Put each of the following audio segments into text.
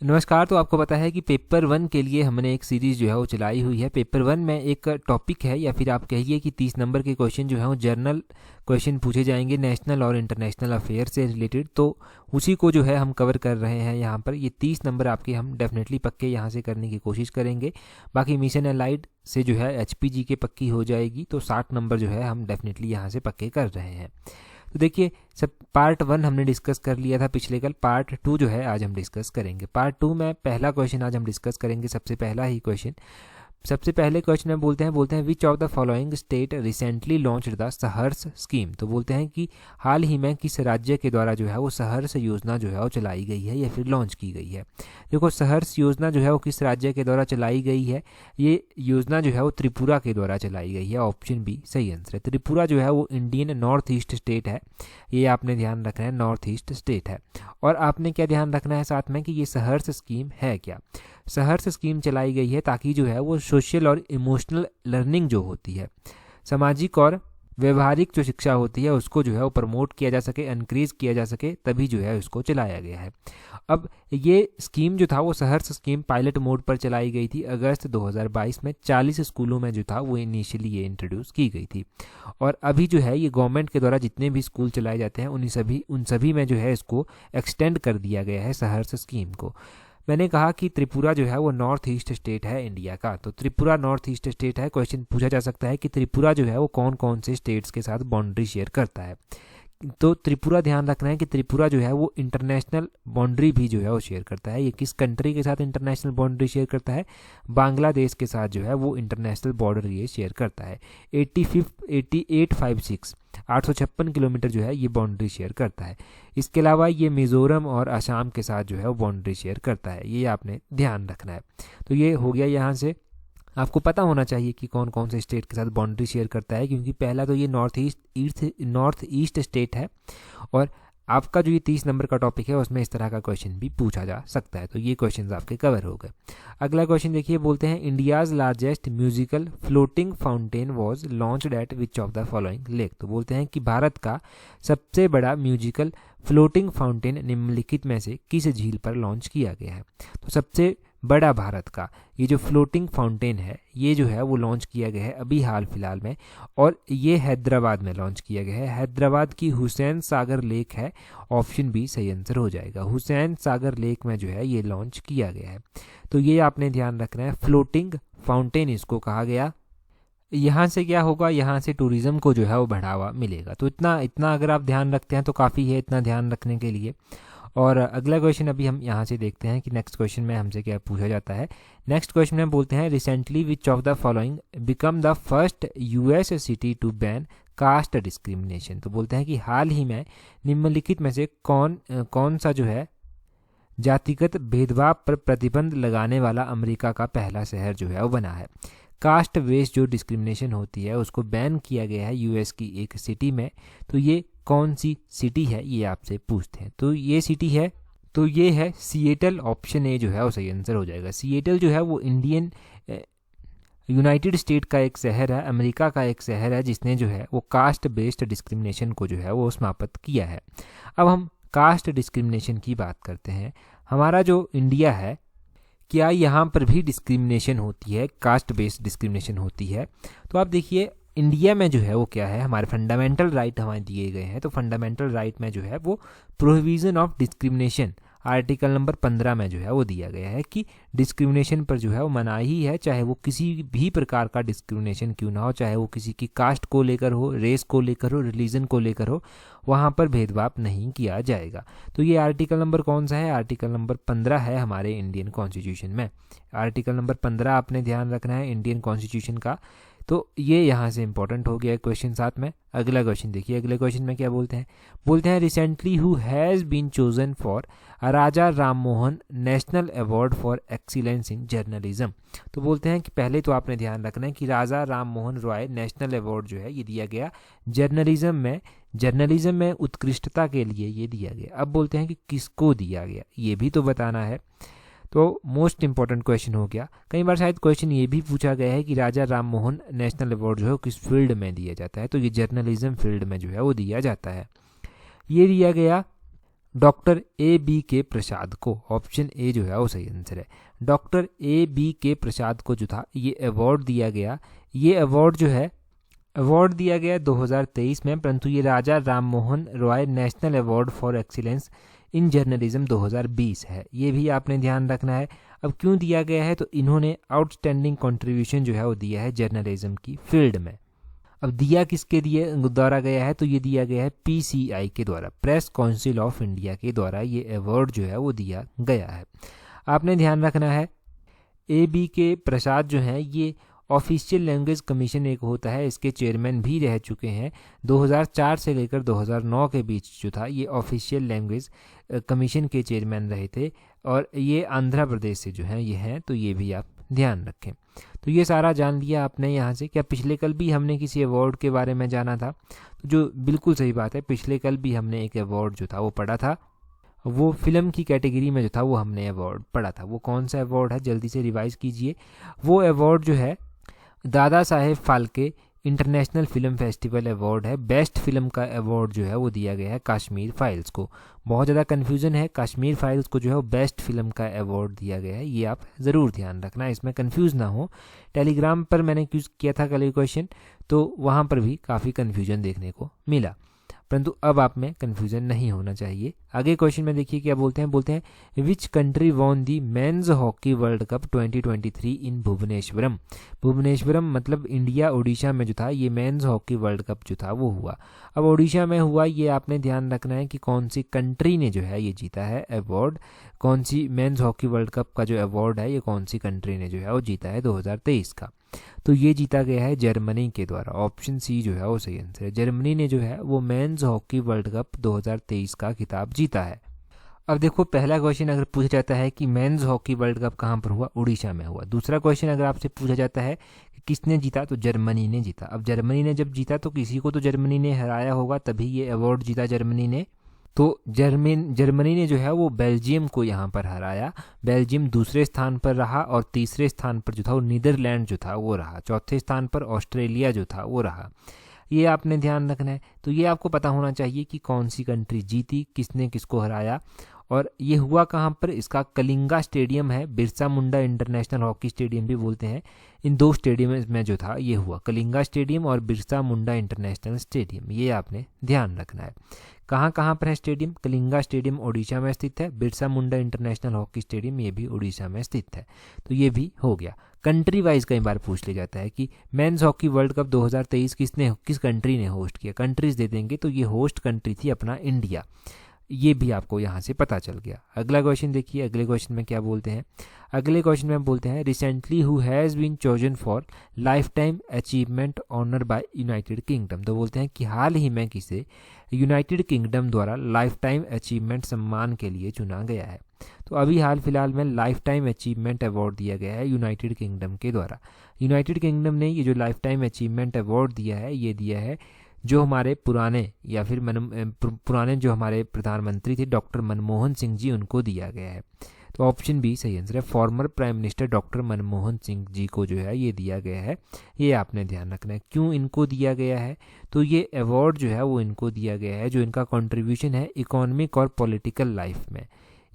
नमस्कार। तो आपको पता है कि पेपर 1 के लिए हमने एक सीरीज़ जो है वो चलाई हुई है। पेपर 1 में एक टॉपिक है या फिर आप कहिए कि 30 नंबर के क्वेश्चन जो है वो जर्नल क्वेश्चन पूछे जाएंगे नेशनल और इंटरनेशनल अफेयर से रिलेटेड। तो उसी को जो है हम कवर कर रहे हैं यहाँ पर। ये 30 नंबर आपके हम डेफिनेटली पक्के यहाँ से करने की कोशिश करेंगे। बाकी मिशन एलाइड से जो है HPG के पक्की हो जाएगी, तो 60 नंबर जो है हम डेफिनेटली यहाँ से पक्के कर रहे हैं। तो देखिए, सब पार्ट 1 हमने डिस्कस कर लिया था पिछले कल। पार्ट 2 जो है आज हम डिस्कस करेंगे। पार्ट 2 में पहला क्वेश्चन आज हम डिस्कस करेंगे, सबसे पहला ही क्वेश्चन। सबसे पहले क्वेश्चन में बोलते हैं विच of the following state recently launched the सहर्ष स्कीम। तो बोलते हैं कि हाल ही में किस राज्य के द्वारा जो है वो सहर्ष योजना जो है वो चलाई गई है या फिर लॉन्च की गई है। देखो, सहर्ष योजना जो है वो किस राज्य के द्वारा चलाई गई है। ये योजना जो है वो त्रिपुरा के द्वारा चलाई गई है। ऑप्शन बी सही आंसर है। त्रिपुरा जो है वो इंडियन नॉर्थ ईस्ट स्टेट है, ये आपने ध्यान रखना है, नॉर्थ ईस्ट स्टेट है। और आपने क्या ध्यान रखना है साथ में कि ये सहर्ष स्कीम है क्या। सहर्ष स्कीम चलाई गई है ताकि जो है वो सोशल और इमोशनल लर्निंग जो होती है, सामाजिक और व्यवहारिक जो शिक्षा होती है उसको जो है वो प्रमोट किया जा सके, एनकरेज किया जा सके, तभी जो है उसको चलाया गया है। अब ये स्कीम जो था वो सहर्ष स्कीम पायलट मोड पर चलाई गई थी। अगस्त 2022 में 40 स्कूलों में जो था वो इनिशियली ये इंट्रोड्यूस की गई थी। और अभी जो है ये गवर्नमेंट के द्वारा जितने भी स्कूल चलाए जाते हैं उन सभी में जो है इसको एक्सटेंड कर दिया गया है सहर्ष स्कीम को। मैंने कहा कि त्रिपुरा जो है वो नॉर्थ ईस्ट स्टेट है इंडिया का, तो त्रिपुरा नॉर्थ ईस्ट स्टेट है। क्वेश्चन पूछा जा सकता है कि त्रिपुरा जो है वो कौन कौन से स्टेट्स के साथ बाउंड्री शेयर करता है। तो त्रिपुरा ध्यान रखना है कि त्रिपुरा जो है वो इंटरनेशनल बाउंड्री भी जो है वो शेयर करता है। ये किस कंट्री के साथ इंटरनेशनल बाउंड्री शेयर करता है? बांग्लादेश के साथ जो है वो इंटरनेशनल बॉर्डर ये शेयर करता है। 856 किलोमीटर जो है ये बाउंड्री शेयर करता है। इसके अलावा ये मिज़ोरम और असम के साथ जो है वो बाउंड्री शेयर करता है, ये आपने ध्यान रखना है। तो ये हो गया। यहाँ से आपको पता होना चाहिए कि कौन कौन से स्टेट के साथ बाउंड्री शेयर करता है, क्योंकि पहला तो ये नॉर्थ ईस्ट स्टेट है। और आपका जो ये 30 नंबर का टॉपिक है उसमें इस तरह का क्वेश्चन भी पूछा जा सकता है। तो ये क्वेश्चंस आपके कवर हो गए। अगला क्वेश्चन देखिए, बोलते हैं India's largest musical floating fountain was launched eight which of the following lake. तो बोलते हैं कि भारत का सबसे बड़ा म्यूजिकल फ्लोटिंग फाउंटेन निम्नलिखित में से किस झील पर लॉन्च किया गया है। तो सबसे बड़ा भारत का ये जो फ्लोटिंग फाउंटेन है ये जो है वो लॉन्च किया गया है अभी हाल फिलहाल में, और ये हैदराबाद में लॉन्च किया गया है। हैदराबाद की हुसैन सागर लेक है। ऑप्शन बी सही आंसर हो जाएगा। हुसैन सागर लेक में जो है ये लॉन्च किया गया है। तो ये आपने ध्यान रखना है, फ्लोटिंग फाउंटेन इसको कहा गया। यहाँ से क्या होगा, यहाँ से टूरिज्म को जो है वो बढ़ावा मिलेगा। तो इतना अगर आप ध्यान रखते हैं तो काफ़ी है इतना ध्यान रखने के लिए। और अगला क्वेश्चन अभी हम यहाँ से देखते हैं कि नेक्स्ट क्वेश्चन में हमसे क्या पूछा जाता है। नेक्स्ट क्वेश्चन में बोलते हैं recently which of the following become the first US city to ban caste discrimination. तो बोलते हैं कि हाल ही में निम्नलिखित में से कौन सा जो है जातिगत भेदभाव पर प्रतिबंध लगाने वाला अमेरिका का पहला शहर जो है वो बना है। कास्ट बेस्ड जो डिस्क्रिमिनेशन होती है उसको बैन किया गया है US की एक सिटी में। तो ये कौन सी सिटी है ये आपसे पूछते हैं। तो ये सिटी है, तो ये है सिएटल। ऑप्शन ए जो है वो सही आंसर हो जाएगा। सिएटल जो है वो यूनाइटेड स्टेट का एक शहर है, अमेरिका का एक शहर है जिसने जो है वो कास्ट बेस्ड डिस्क्रिमिनेशन को जो है वो समाप्त किया है। अब हम कास्ट डिस्क्रिमिनेशन की बात करते हैं। हमारा जो इंडिया है, क्या यहाँ पर भी डिस्क्रिमिनेशन होती है, कास्ट बेस्ड डिस्क्रिमिनेशन होती है? तो आप देखिए इंडिया में जो है वो क्या है, हमारे फंडामेंटल राइट हमें दिए गए हैं। तो फंडामेंटल राइट में जो है वो prohibition of discrimination article number 15 में जो है वो दिया गया है कि डिस्क्रिमिनेशन पर जो है वो मनाही है, चाहे वो किसी भी प्रकार का डिस्क्रिमिनेशन क्यों ना हो, चाहे वो किसी की कास्ट को लेकर हो, रेस को लेकर हो, रिलीजन को लेकर हो, वहाँ पर भेदभाव नहीं किया जाएगा। तो ये आर्टिकल नंबर कौन सा है? आर्टिकल नंबर 15 है हमारे इंडियन कॉन्स्टिट्यूशन में। आर्टिकल नंबर 15 आपने ध्यान रखना है इंडियन कॉन्स्टिट्यूशन का। तो ये यहाँ से इंपॉर्टेंट हो गया क्वेश्चन। साथ में अगला क्वेश्चन देखिए, अगले क्वेश्चन में क्या बोलते हैं recently who has been chosen for Raja Ram Mohan national award for excellence in journalism. तो बोलते हैं कि पहले तो आपने ध्यान रखना है कि राजा राम मोहन रॉय नेशनल अवार्ड जो है ये दिया गया जर्नलिज्म में उत्कृष्टता के लिए ये दिया गया। अब बोलते हैं कि किसको दिया गया, ये भी तो बताना है। तो मोस्ट इंपॉर्टेंट क्वेश्चन हो गया। कई बार शायद क्वेश्चन ये भी पूछा गया है कि राजा राम मोहन नेशनल अवार्ड जो है किस फील्ड में दिया जाता है। तो ये जर्नलिज्म फील्ड में जो है वो दिया जाता है। ये दिया गया डॉक्टर ए बी के प्रसाद को, ऑप्शन ए जो है वो सही आंसर है। डॉक्टर ए बी के प्रसाद को जो था ये अवार्ड दिया गया। ये अवार्ड जो है अवार्ड दिया गया 2023 में, परंतु ये Raja Rammohan Roy national award for excellence in journalism 2020 है। ये भी आपने ध्यान रखना है। अब क्यों दिया गया है, तो इन्होंने आउटस्टैंडिंग कंट्रीब्यूशन जो है वो दिया है जर्नलिज्म की फील्ड में। अब दिया किसके द्वारा गया है, तो ये दिया गया है PCI के द्वारा, प्रेस काउंसिल ऑफ इंडिया के द्वारा ये अवार्ड जो है वो दिया गया है। आपने ध्यान रखना है AB के प्रसाद जो हैं ये ऑफिशियल लैंग्वेज कमीशन एक होता है, इसके चेयरमैन भी रह चुके हैं। 2004 से लेकर 2009 के बीच जो था ये ऑफिशियल लैंग्वेज कमीशन के चेयरमैन रहे थे, और ये आंध्र प्रदेश से जो हैं ये हैं, तो ये भी आप ध्यान रखें। तो ये सारा जान लिया आपने यहाँ से। क्या पिछले कल भी हमने किसी अवार्ड के बारे में जाना था, तो जो बिल्कुल सही बात है, पिछले कल भी हमने एक अवार्ड जो था वो पढ़ा था। वो फिल्म की कैटेगरी में जो था वो हमने अवार्ड पढ़ा था। वो कौन सा अवार्ड है, जल्दी से रिवाइज कीजिए। वो अवार्ड जो है Dada Saheb Phalke international film festival award है। बेस्ट फिल्म का अवार्ड जो है वो दिया गया है कश्मीर फाइल्स को। बहुत ज़्यादा कन्फ्यूजन है, कश्मीर फाइल्स को जो है वो बेस्ट फिल्म का अवार्ड दिया गया है, ये आप ज़रूर ध्यान रखना, इसमें कन्फ्यूज़ ना हो। टेलीग्राम पर मैंने किया था कल क्वेश्चन, तो वहाँ पर भी काफ़ी कन्फ्यूजन देखने को मिला, परंतु अब आप में कन्फ्यूजन नहीं होना चाहिए। आगे क्वेश्चन में देखिए क्या बोलते हैं which country won the men's hockey world cup 2023 इन भुवनेश्वरम। भुवनेश्वरम मतलब इंडिया, उड़ीसा में जो था ये मेंस हॉकी वर्ल्ड कप जो था वो हुआ। अब उड़ीसा में हुआ, ये आपने ध्यान रखना है कि कौन सी कंट्री ने जो है ये जीता है अवार्ड। कौन सी मेंस हॉकी वर्ल्ड कप का जो अवार्ड है ये कौन सी कंट्री ने जो है वो जीता है 2023 का, तो ये जीता गया है जर्मनी के द्वारा। ऑप्शन सी जो है वो सही आंसर है। जर्मनी ने जो है वो मेंस हॉकी वर्ल्ड कप 2023 का खिताब जीता है। अब देखो पहला क्वेश्चन अगर पूछा जाता है कि मेंस हॉकी वर्ल्ड कप कहाँ पर हुआ, उड़ीसा में हुआ। दूसरा क्वेश्चन अगर आपसे पूछा जाता है कि किसने जीता, तो जर्मनी ने जीता। अब जर्मनी ने जब जीता तो किसी को तो जर्मनी ने हराया होगा, तभी ये अवार्ड जीता जर्मनी ने। तो जर्मनी ने जो है वो बेल्जियम को यहाँ पर हराया। बेल्जियम दूसरे स्थान पर रहा, और तीसरे स्थान पर जो था वो नीदरलैंड जो था वो रहा। चौथे स्थान पर ऑस्ट्रेलिया जो था वो रहा। ये आपने ध्यान रखना है। तो ये आपको पता होना चाहिए कि कौन सी कंट्री जीती, किसने किसको हराया, और ये हुआ कहाँ पर। इसका कलिंगा स्टेडियम है, Birsa Munda international hockey stadium भी बोलते हैं। इन दो स्टेडियम में जो था ये हुआ, कलिंगा स्टेडियम और बिरसा मुंडा इंटरनेशनल स्टेडियम। ये आपने ध्यान रखना है। कहाँ कहाँ पर है स्टेडियम, कलिंगा स्टेडियम उड़ीसा में स्थित है, Birsa Munda international hockey stadium ये भी उड़ीसा में स्थित है। तो ये भी हो गया। कंट्री वाइज कई बार पूछ लिया जाता है कि मेंस हॉकी वर्ल्ड कप 2023 किस कंट्री ने होस्ट किया। कंट्रीज दे देंगे, तो ये होस्ट कंट्री थी अपना इंडिया। ये भी आपको यहाँ से पता चल गया। अगला क्वेश्चन देखिए, अगले क्वेश्चन में क्या बोलते हैं। अगले क्वेश्चन में बोलते हैं recently who has been chosen for lifetime achievement honour by United Kingdom. तो बोलते हैं कि हाल ही में किसे यूनाइटेड किंगडम द्वारा लाइफ टाइम अचीवमेंट सम्मान के लिए चुना गया है। तो अभी हाल फिलहाल में लाइफ टाइम अचीवमेंट अवार्ड दिया गया है यूनाइटेड किंगडम के द्वारा। यूनाइटेड किंगडम ने ये जो लाइफ टाइम अचीवमेंट अवार्ड दिया है, ये दिया है जो हमारे पुराने या फिर पुराने जो हमारे प्रधानमंत्री थे डॉक्टर मनमोहन सिंह जी, उनको दिया गया है। तो ऑप्शन बी सही आंसर है। Former prime minister doctor Manmohan Singh ji को जो है ये दिया गया है। ये आपने ध्यान रखना है। क्यों इनको दिया गया है, तो ये अवार्ड जो है वो इनको दिया गया है जो इनका कंट्रीब्यूशन है इकोनॉमिक और पॉलिटिकल लाइफ में।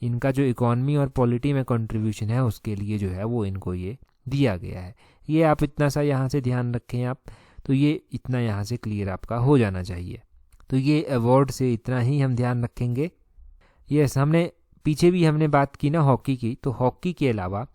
इनका जो इकोनॉमी और पॉलिटी में कंट्रीब्यूशन है उसके लिए जो है वो इनको ये दिया गया है। ये आप इतना सा यहाँ से ध्यान रखें आप, तो ये इतना यहाँ से क्लियर आपका हो जाना चाहिए। तो ये अवार्ड से इतना ही हम ध्यान रखेंगे। यस, हमने पीछे भी हमने बात की ना हॉकी की, तो हॉकी के अलावा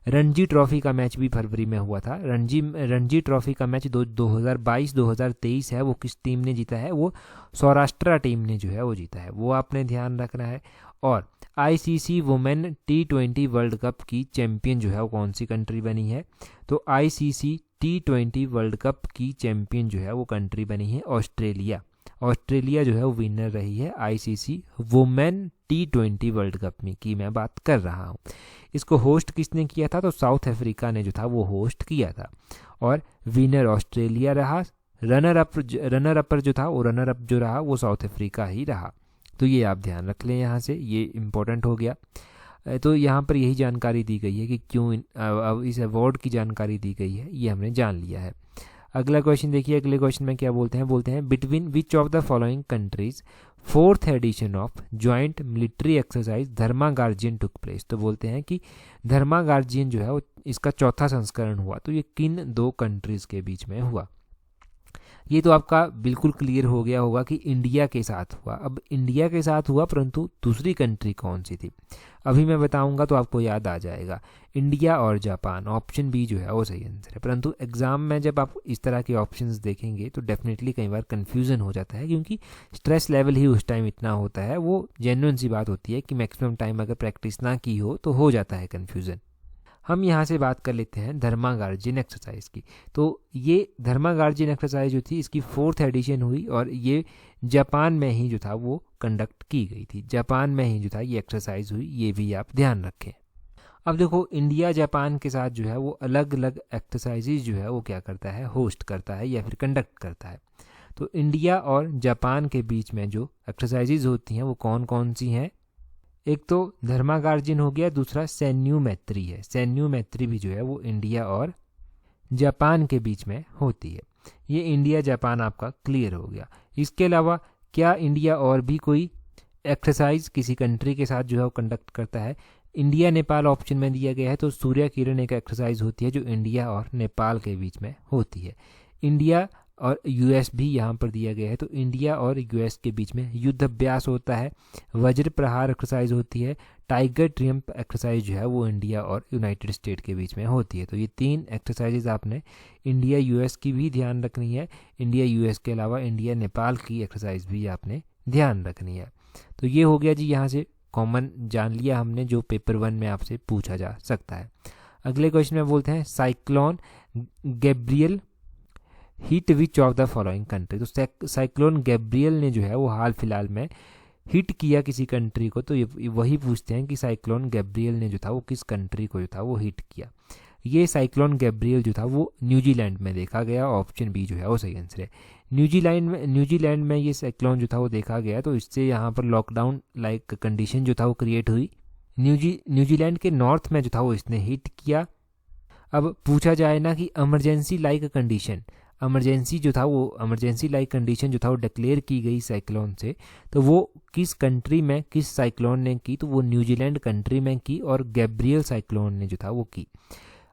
रणजी ट्रॉफी का मैच भी फरवरी में हुआ था। रणजी ट्रॉफी का मैच 2022-2023 है, वो किस टीम ने जीता है, वो सौराष्ट्र टीम ने जो है वो जीता है। वो आपने ध्यान रखना है। और ICC women T20 world cup की चैंपियन जो है वो कौन सी कंट्री बनी है, तो आईसीसी T20 वर्ल्ड कप की चैंपियन जो है वो कंट्री बनी है ऑस्ट्रेलिया। ऑस्ट्रेलिया जो है वो विनर रही है ICC women T20 world cup में की मैं बात कर रहा हूँ। इसको होस्ट किसने किया था, तो साउथ अफ्रीका ने जो था वो होस्ट किया था, और विनर ऑस्ट्रेलिया रहा। रनर अप जो था वो रनर अप जो रहा वो साउथ अफ्रीका ही रहा। तो ये आप ध्यान रख लें यहाँ से, ये इम्पोर्टेंट हो गया। तो यहाँ पर यही जानकारी दी गई है कि क्यों इस अवार्ड की जानकारी दी गई है, ये हमने जान लिया है। अगला क्वेश्चन देखिए, अगले क्वेश्चन में क्या बोलते हैं between which of the following countries 4th edition of joint military exercise Dharma guardian took place. तो बोलते हैं कि धर्मा गार्जियन जो है वो इसका चौथा संस्करण हुआ, तो ये किन 2 कंट्रीज़ के बीच में हुआ। ये तो आपका बिल्कुल क्लियर हो गया होगा कि इंडिया के साथ हुआ। अब इंडिया के साथ हुआ, परंतु दूसरी कंट्री कौन सी थी अभी मैं बताऊंगा तो आपको याद आ जाएगा। इंडिया और जापान, ऑप्शन बी जो है वो सही आंसर है। परंतु एग्जाम में जब आप इस तरह के ऑप्शंस देखेंगे तो डेफिनेटली कई बार कन्फ्यूज़न हो जाता है, क्योंकि स्ट्रेस लेवल ही उस टाइम इतना होता है। वो जेन्युइन सी बात होती है कि मैक्सिमम टाइम अगर प्रैक्टिस ना की हो जाता है कन्फ्यूज़न। हम यहाँ से बात कर लेते हैं धर्मा गार्जियन एक्सरसाइज की। तो ये धर्मा गार्जियन एक्सरसाइज जो थी इसकी 4th एडिशन हुई और ये जापान में ही जो था वो कंडक्ट की गई थी। जापान में ही जो था ये एक्सरसाइज हुई, ये भी आप ध्यान रखें। अब देखो इंडिया जापान के साथ जो है वो अलग अलग एक्सरसाइजेज जो है वो क्या करता है, होस्ट करता है या फिर कंडक्ट करता है। तो इंडिया और जापान के बीच में जो एक्सरसाइजेज होती हैं वो कौन कौन सी हैं। एक तो धर्मा गार्जियन हो गया, दूसरा सैन्यू मैत्री है। सैन्यू मैत्री भी जो है वो इंडिया और जापान के बीच में होती है। ये इंडिया जापान आपका क्लियर हो गया। इसके अलावा क्या इंडिया और भी कोई एक्सरसाइज किसी कंट्री के साथ जो है वो कंडक्ट करता है। इंडिया नेपाल ऑप्शन में दिया गया है, तो सूर्य किरण एक एक्सरसाइज होती है जो इंडिया और नेपाल के बीच में होती है। इंडिया और यूएस भी यहाँ पर दिया गया है, तो इंडिया और यूएस के बीच में युद्ध अभ्यास होता है। वज्र प्रहार एक्सरसाइज होती है। टाइगर ट्रियम्फ एक्सरसाइज जो है वो इंडिया और यूनाइटेड स्टेट के बीच में होती है। तो ये 3 एक्सरसाइजेज आपने इंडिया यूएस की भी ध्यान रखनी है। इंडिया यूएस के अलावा इंडिया नेपाल की एक्सरसाइज भी आपने ध्यान रखनी है। तो ये हो गया जी, यहाँ से कॉमन जान लिया हमने जो पेपर 1 में आपसे पूछा जा सकता है। अगले क्वेश्चन में बोलते हैं cyclone Gabriel hit which of the following country. तो साइक्लोन गैब्रियल ने जो है वो हाल फिलहाल में हिट किया किसी कंट्री को, तो ये वही पूछते हैं कि साइक्लोन गैब्रियल ने जो था वो किस कंट्री को जो था वो हिट किया। ये साइक्लोन गैब्रियल जो था वो न्यूजीलैंड में देखा गया। ऑप्शन बी जो है वो सही आंसर है। न्यूजीलैंड में ये साइक्लोन जो था वो देखा गया, तो इससे यहाँ पर लॉकडाउन लाइक कंडीशन जो था वो क्रिएट हुई। न्यूजीलैंड के नॉर्थ में जो था वो इसने हिट किया। अब पूछा जाए ना कि emergency like condition, emergency like condition जो था वो डिक्लेयर की गई साइक्लोन से, तो वो किस कंट्री में किस साइक्लोन ने की, तो वो न्यूजीलैंड कंट्री में की और गैब्रियल साइक्लोन ने जो था वो की।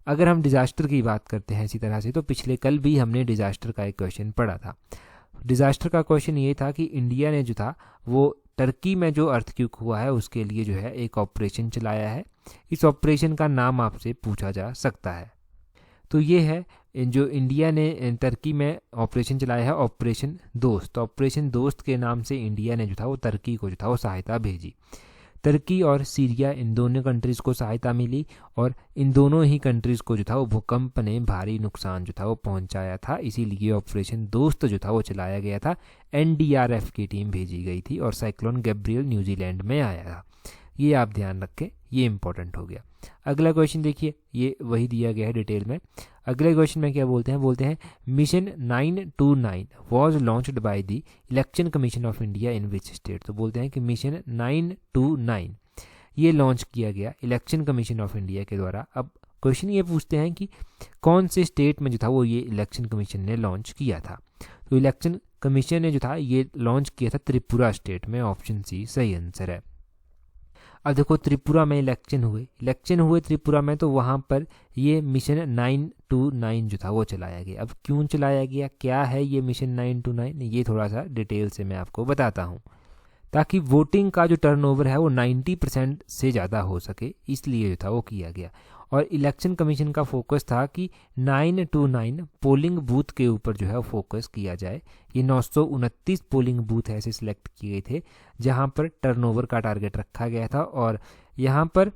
अगर हम डिज़ास्टर की बात करते हैं इसी तरह से, तो पिछले कल भी हमने डिज़ास्टर का एक क्वेश्चन पढ़ा था। डिज़ास्टर का क्वेश्चन ये था कि इंडिया ने जो था वो टर्की में जो अर्थक्वेक हुआ है उसके लिए जो है एक ऑपरेशन चलाया है। इस ऑपरेशन का नाम आपसे पूछा जा सकता है। तो ये है जो इंडिया ने टर्की में ऑपरेशन चलाया है, ऑपरेशन दोस्त। ऑपरेशन दोस्त के नाम से इंडिया ने जो था वो टर्की को जो था वो सहायता भेजी। टर्की और सीरिया इन दोनों कंट्रीज़ को सहायता मिली और इन दोनों ही कंट्रीज़ को जो था वो भूकंप ने भारी नुकसान जो था वो पहुंचाया था। इसीलिए ऑपरेशन दोस्त जो था वो चलाया गया था। एनडीआरएफ की टीम भेजी गई थी और साइक्लोन गैब्रियल न्यूजीलैंड में आया था। ये आप ध्यान रखें, ये इंपॉर्टेंट हो गया। अगला क्वेश्चन देखिए, ये वही दिया गया है डिटेल में। अगले क्वेश्चन में क्या बोलते हैं mission 929 was launched by the election commission of India in which state. तो बोलते हैं कि मिशन 929 ये लॉन्च किया गया इलेक्शन कमीशन ऑफ इंडिया के द्वारा। अब क्वेश्चन ये पूछते हैं कि कौन से स्टेट में जो था वो ये इलेक्शन कमीशन ने लॉन्च किया था। तो इलेक्शन कमीशन ने जो था ये लॉन्च किया था त्रिपुरा स्टेट में। ऑप्शन सी सही आंसर है। अब देखो त्रिपुरा में इलेक्शन हुए त्रिपुरा में, तो वहाँ पर ये मिशन 929 जो था वो चलाया गया। अब क्यों चलाया गया, क्या है ये मिशन 929, ये थोड़ा सा डिटेल से मैं आपको बताता हूँ। ताकि वोटिंग का जो टर्नओवर है वो 90% से ज़्यादा हो सके, इसलिए जो था वो किया गया। और इलेक्शन कमीशन का फोकस था कि 929 पोलिंग बूथ के ऊपर जो है वो फोकस किया जाए। ये 929 पोलिंग बूथ ऐसे सिलेक्ट किए गए थे जहां पर टर्नओवर का टारगेट रखा गया था और यहां पर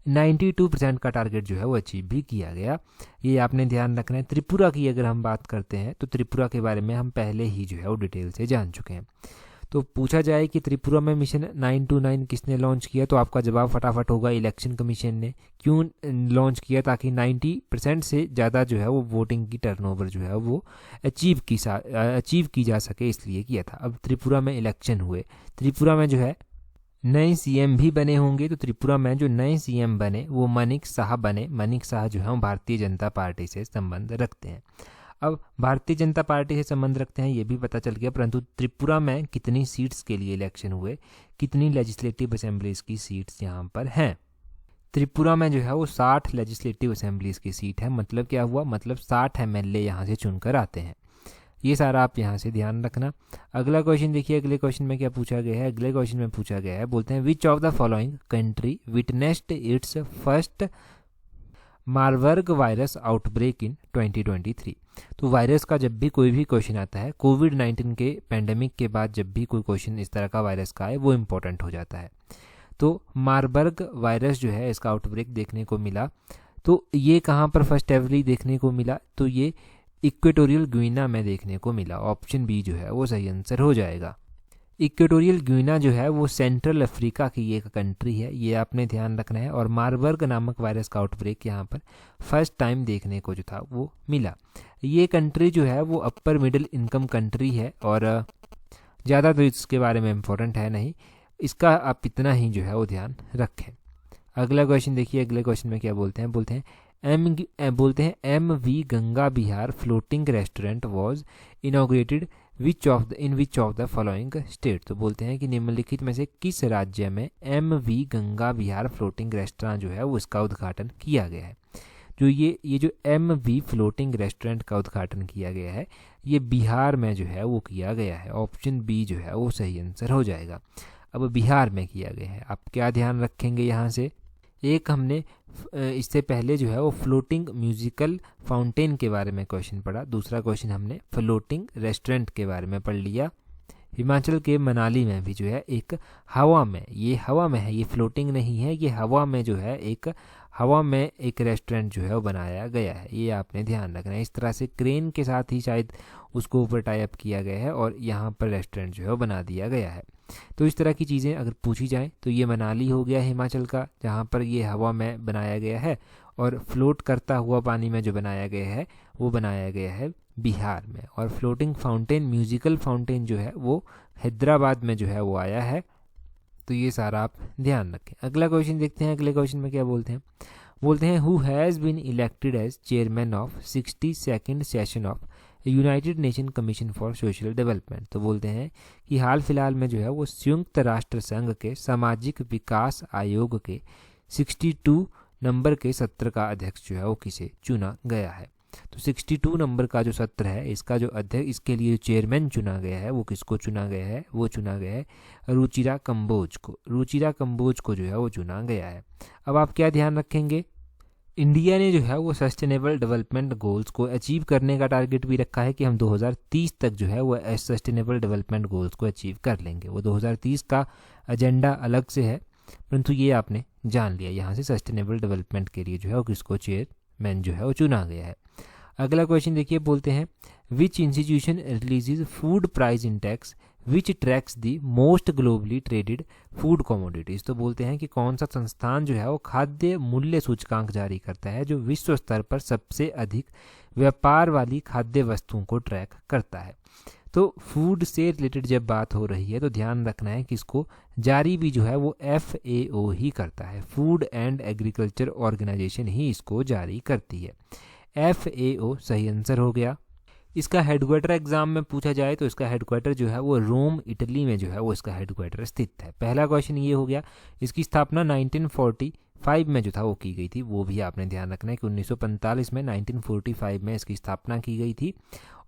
92% का टारगेट जो है वो अचीव भी किया गया। ये आपने ध्यान रखना है। त्रिपुरा की अगर हम बात करते हैं तो त्रिपुरा के बारे में हम पहले ही जो है वो डिटेल से जान चुके हैं। तो पूछा जाए कि त्रिपुरा में मिशन 929 किसने लॉन्च किया, तो आपका जवाब फटाफट होगा इलेक्शन कमीशन ने। क्यों लॉन्च किया, ताकि 90% से ज़्यादा जो है वो वोटिंग की टर्नओवर जो है वो अचीव की जा सके, इसलिए किया था। अब त्रिपुरा में इलेक्शन हुए, त्रिपुरा में जो है नए सीएम भी बने होंगे। तो त्रिपुरा में जो नए सीएम बने वो मनिक शाह बने। मनिक शाह जो है वो भारतीय जनता पार्टी से संबंध रखते हैं। अब भारतीय जनता पार्टी से संबंध रखते हैं ये भी पता चल गया, परंतु त्रिपुरा में कितनी सीट्स के लिए इलेक्शन हुए, कितनी लेजिस्लेटिव असेंबलीज की सीट्स यहाँ पर हैं। त्रिपुरा में जो है वो 60 लेजिस्लेटिव असेंबलीज की सीट है। मतलब क्या हुआ, मतलब 60 MLA यहाँ से चुनकर आते हैं। ये सारा आप यहाँ से ध्यान रखना। अगला क्वेश्चन देखिए, अगले क्वेश्चन में क्या पूछा गया है। अगले क्वेश्चन में पूछा गया है, बोलते हैं विच of the following country witnessed it's first Marburg virus outbreak इन 2023। तो वायरस का जब भी कोई भी क्वेश्चन आता है, कोविड-19 के पैंडेमिक के बाद जब भी कोई क्वेश्चन इस तरह का वायरस का है वो इम्पोर्टेंट हो जाता है। तो मार्बर्ग वायरस जो है इसका आउटब्रेक देखने को मिला। तो ये कहाँ पर फर्स्ट एवरली देखने को मिला, तो ये इक्वेटोरियल ग्वीना में देखने को मिला। ऑप्शन बी जो है वो सही आंसर हो जाएगा। इक्वेटोरियल ग्वीना जो है वो सेंट्रल अफ्रीका की एक कंट्री है, ये आपने ध्यान रखना है। और मार्बर्ग नामक वायरस का आउटब्रेक यहाँ पर फर्स्ट टाइम देखने को जो था वो मिला। ये कंट्री जो है वो अपर मिडिल इनकम कंट्री है और ज़्यादा तो इसके बारे में इम्पोर्टेंट है नहीं, इसका आप इतना ही जो है वो ध्यान रखें। अगला क्वेश्चन देखिए, अगले क्वेश्चन में क्या बोलते हैं, बोलते हैं MV Ganga Bihar floating restaurant was inaugurated in which of the following state. तो बोलते हैं कि निम्नलिखित में से किस राज्य में MV Ganga Bihar floating restaurant जो है वो इसका उद्घाटन किया गया है। जो ये जो MV फ्लोटिंग रेस्टोरेंट का उद्घाटन किया गया है ये बिहार में जो है वो किया गया है। ऑप्शन बी जो है वो सही आंसर हो जाएगा। अब बिहार में किया गया है, आप क्या ध्यान रखेंगे यहाँ से, एक हमने इससे पहले जो है वो फ्लोटिंग म्यूजिकल फाउंटेन के बारे में क्वेश्चन पढ़ा, दूसरा क्वेश्चन हमने फ्लोटिंग रेस्टोरेंट के बारे में पढ़ लिया। हिमाचल के मनाली में भी जो है एक हवा में, ये हवा में है, ये फ्लोटिंग नहीं है, ये हवा में जो है एक हवा में एक रेस्टोरेंट जो है वो बनाया गया है, ये आपने ध्यान रखना है। इस तरह से क्रेन के साथ ही शायद उसको ऊपर टाई अप किया गया है और यहाँ पर रेस्टोरेंट जो है वो बना दिया गया है। तो इस तरह की चीज़ें अगर पूछी जाएं तो ये मनाली हो गया हिमाचल का, जहाँ पर ये हवा में बनाया गया है, और फ्लोट करता हुआ पानी में जो बनाया गया है वो बनाया गया है बिहार में। और फ्लोटिंग फाउंटेन म्यूजिकल फाउंटेन जो है वो हैदराबाद में जो है वो आया है। तो ये सारा आप ध्यान रखें। अगला क्वेश्चन देखते हैं, अगले क्वेश्चन में क्या बोलते हैं, बोलते हैं who has been elected as chairman of 62nd session of United Nation commission for social development. तो बोलते हैं कि हाल फिलहाल में जो है वो संयुक्त राष्ट्र संघ के सामाजिक विकास आयोग के 62 नंबर के सत्र का अध्यक्ष जो है वो किसे चुना गया है। तो 62 नंबर का जो सत्र है इसका जो अध्यक्ष, इसके लिए चेयरमैन चुना गया है वो किसको चुना गया है, वो चुना गया है रुचिरा कंबोज को। रुचिरा कंबोज को जो है वो चुना गया है। अब आप क्या ध्यान रखेंगे, इंडिया ने जो है वो सस्टेनेबल डेवलपमेंट गोल्स को अचीव करने का टारगेट भी रखा है कि हम 2030 तक जो है वो सस्टेनेबल डेवलपमेंट गोल्स को अचीव कर लेंगे। वो 2030 का एजेंडा अलग से है, परंतु ये आपने जान लिया यहाँ से सस्टेनेबल डेवलपमेंट के लिए जो है वो किसको चेयरमैन जो है वो चुना गया है। अगला क्वेश्चन देखिए, बोलते हैं विच institution releases food price index which tracks the most globally traded food commodities. तो बोलते हैं कि कौन सा संस्थान जो है वो खाद्य मूल्य सूचकांक जारी करता है जो विश्व स्तर पर सबसे अधिक व्यापार वाली खाद्य वस्तुओं को ट्रैक करता है। तो फूड से रिलेटेड जब बात हो रही है तो ध्यान रखना है कि इसको जारी भी जो है वो FAO ही करता है, फूड एंड एग्रीकल्चर ऑर्गेनाइजेशन ही इसको जारी करती है। FAO सही आंसर हो गया। इसका हेडक्वार्टर एग्जाम में पूछा जाए तो इसका हेडक्वार्टर जो है वो रोम इटली में जो है वो इसका हेडक्वार्टर स्थित है। पहला क्वेश्चन ये हो गया। इसकी स्थापना 1945 में जो था वो की गई थी, वो भी आपने ध्यान रखना है कि 1945 में 1945 में इसकी स्थापना की गई थी।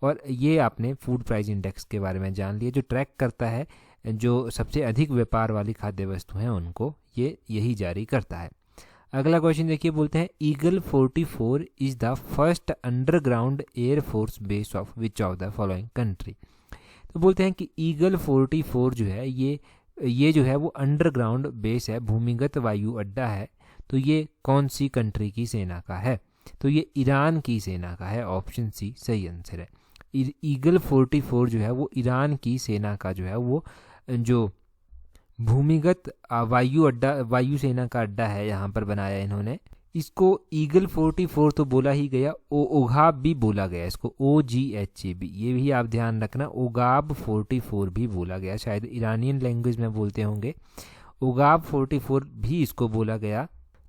और ये आपने फूड प्राइस इंडेक्स के बारे में जान लिया, जो ट्रैक करता है जो सबसे अधिक व्यापार वाली खाद्य वस्तु हैं उनको ये यही जारी करता है। अगला क्वेश्चन देखिए, बोलते हैं eagle 44 is the first underground air force base of which of the following country. तो बोलते हैं कि ईगल 44 जो है ये जो है वो अंडरग्राउंड बेस है, भूमिगत वायु अड्डा है। तो ये कौन सी कंट्री की सेना का है, तो ये ईरान की सेना का है। ऑप्शन सी सही आंसर है। ईगल 44 जो है वो ईरान की सेना का जो है वो जो भूमिगत वायु सेना का अड्डा है यहाँ पर बनाया इन्होंने। इसको ईगल 44 तो बोला ही गया, ओगाब भी बोला गया, इसको OGHAB, ये भी आप ध्यान रखना, ओगाब 44 भी बोला गया, शायद ईरानियन लैंग्वेज में बोलते होंगे। ओगाब 44 भी इसको बोला गया।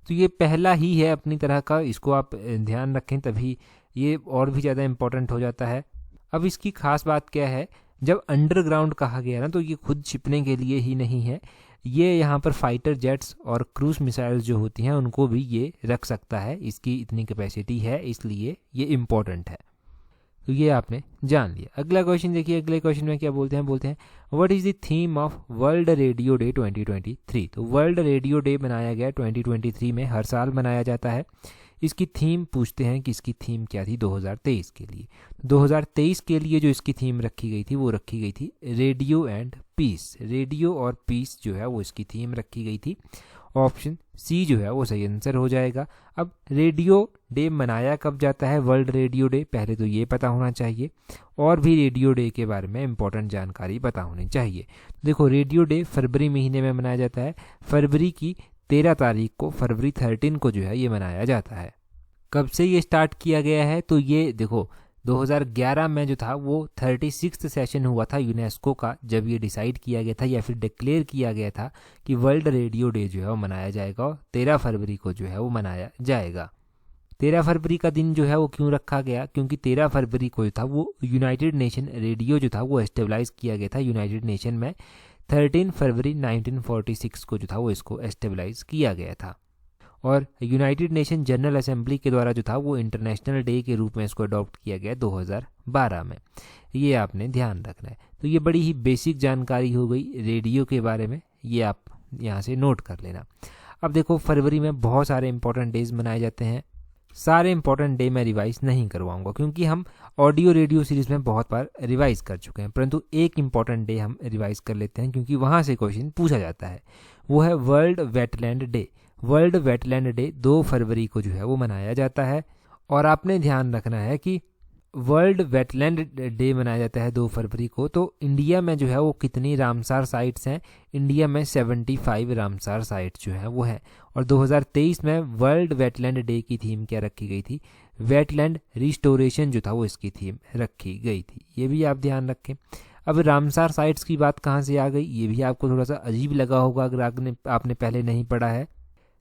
तो ये पहला ही है अपनी तरह का, इसको आप ध्यान रखें, तभी ये और भी ज़्यादा इम्पोर्टेंट हो जाता है। अब इसकी खास बात क्या है, जब अंडरग्राउंड कहा गया ना तो ये खुद छिपने के लिए ही नहीं है, ये यहाँ पर फाइटर जेट्स और क्रूज मिसाइल्स जो होती हैं उनको भी ये रख सकता है, इसकी इतनी कैपेसिटी है, इसलिए ये इम्पोर्टेंट है। तो ये आपने जान लिया। अगला क्वेश्चन देखिए, अगले क्वेश्चन में क्या बोलते हैं what is the theme of world radio day 2023। तो वर्ल्ड रेडियो डे बनाया गया 2023 में, हर साल मनाया जाता है। इसकी थीम पूछते हैं कि इसकी थीम क्या थी 2023 के लिए। 2023 के लिए जो इसकी थीम रखी गई थी वो रखी गई थी रेडियो एंड पीस। रेडियो और पीस जो है वो इसकी थीम रखी गई थी। ऑप्शन सी जो है वो सही आंसर हो जाएगा। अब रेडियो डे मनाया कब जाता है, वर्ल्ड रेडियो डे, पहले तो ये पता होना चाहिए, और भी रेडियो डे के बारे में इंपॉर्टेंट जानकारी पता होनी चाहिए। देखो रेडियो डे फरवरी महीने में मनाया जाता है, फरवरी की 13 तारीख को, फरवरी 13 को जो है ये मनाया जाता है। कब से ये स्टार्ट किया गया है, तो ये देखो 2011 में जो था वो 36वां सेशन हुआ था यूनेस्को का, जब ये डिसाइड किया गया था या फिर डिक्लेयर किया गया था कि वर्ल्ड रेडियो डे जो है वो मनाया जाएगा, और 13 फरवरी को जो है वो मनाया जाएगा। 13 फरवरी का दिन जो है वो क्यों रखा गया, क्योंकि 13 फरवरी को जो था वो यूनाइटेड नेशन रेडियो जो था वो एस्टेब्लाइज किया गया था यूनाइटेड नेशन में। 13 फरवरी 1946 को जो था वो इसको एस्टेब्लाइज किया गया था, और यूनाइटेड नेशन जनरल असेंबली के द्वारा जो था वो इंटरनेशनल डे के रूप में इसको अडॉप्ट किया गया 2012 में। ये आपने ध्यान रखना है। तो ये बड़ी ही बेसिक जानकारी हो गई रेडियो के बारे में, ये आप यहाँ से नोट कर लेना। अब देखो फरवरी में बहुत सारे इंपॉर्टेंट डेज मनाए जाते हैं, सारे इंपॉर्टेंट डे मैं रिवाइज नहीं करवाऊंगा क्योंकि हम ऑडियो रेडियो सीरीज में बहुत बार रिवाइज कर चुके हैं, परंतु एक इंपॉर्टेंट डे हम रिवाइज कर लेते हैं क्योंकि वहाँ से क्वेश्चन पूछा जाता है, वो है world wetland day. World wetland day 2 फरवरी को जो है वो मनाया जाता है, और आपने ध्यान रखना है कि वर्ल्ड वेटलैंड डे मनाया जाता है 2 फरवरी को, तो इंडिया में जो है वो कितनी रामसार साइट्स हैं, इंडिया में 75 रामसार साइट्स जो हैं वो हैं। और 2023 में वर्ल्ड वेटलैंड डे की थीम क्या रखी गई थी, वेटलैंड रिस्टोरेशन जो था वो इसकी थीम रखी गई थी, ये भी आप ध्यान रखें। अब रामसार साइट्स की बात कहाँ से आ गई, ये भी आपको थोड़ा सा अजीब लगा होगा अगर आपने पहले नहीं पढ़ा है।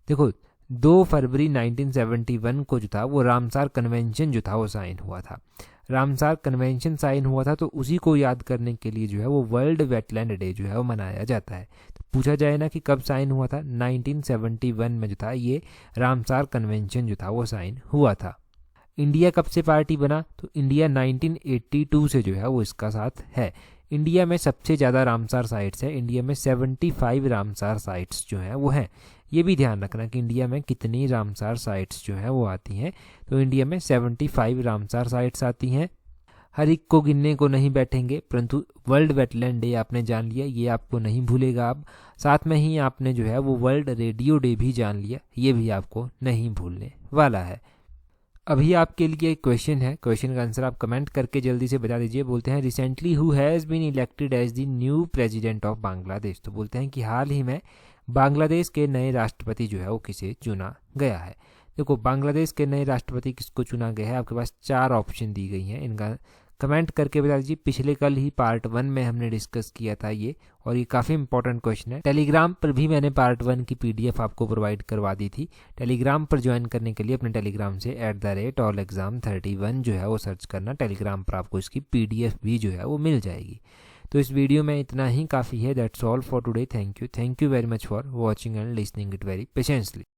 देखो 2 फरवरी 1971 को जो था वो रामसार कन्वेंशन जो था वो साइन हुआ था। रामसार कन्वेंशन साइन हुआ था, तो उसी को याद करने के लिए जो है वो वर्ल्ड वेटलैंड डे जो है वो मनाया जाता है। तो पूछा जाए ना कि कब साइन हुआ था, 1971 में जो था ये रामसार कन्वेंशन जो था वो साइन हुआ था। इंडिया कब से पार्टी बना, तो इंडिया 1982 से जो है वो इसका साथ है। इंडिया में सबसे ज़्यादा रामसार साइट्स है, इंडिया में 75 रामसार साइट्स जो हैं वो हैं। ये भी ध्यान रखना कि इंडिया में कितनी रामसार साइट्स जो हैं वो आती हैं, तो इंडिया में 75 रामसार साइट्स आती हैं। हर एक को गिनने को नहीं बैठेंगे, परंतु वर्ल्ड वेटलैंड डे आपने जान लिया, ये आपको नहीं भूलेगा। अब साथ में ही आपने जो है वो वर्ल्ड रेडियो डे भी जान लिया, ये भी आपको नहीं भूलने वाला है। अभी आपके लिए एक क्वेश्चन है, क्वेश्चन का आंसर आप कमेंट करके जल्दी से बता दीजिए। बोलते हैं recently who has been elected as the new president of Bangladesh. तो बोलते हैं कि हाल ही में बांग्लादेश के नए राष्ट्रपति जो है वो किसे चुना गया है। देखो बांग्लादेश के नए राष्ट्रपति किसको चुना गया है, आपके पास 4 ऑप्शन दी गई हैं, इनका कमेंट करके बता दीजिए। पिछले कल ही पार्ट 1 में हमने डिस्कस किया था ये, और ये काफ़ी इंपॉर्टेंट क्वेश्चन है। टेलीग्राम पर भी मैंने पार्ट 1 की PDF आपको प्रोवाइड करवा दी थी। टेलीग्राम पर ज्वाइन करने के लिए अपने टेलीग्राम से @allexam31 जो है वो सर्च करना, टेलीग्राम पर आपको इसकी PDF भी जो है वो मिल जाएगी। तो इस वीडियो में इतना ही काफ़ी है। That's all for today. Thank you very much for watching and listening it very patiently.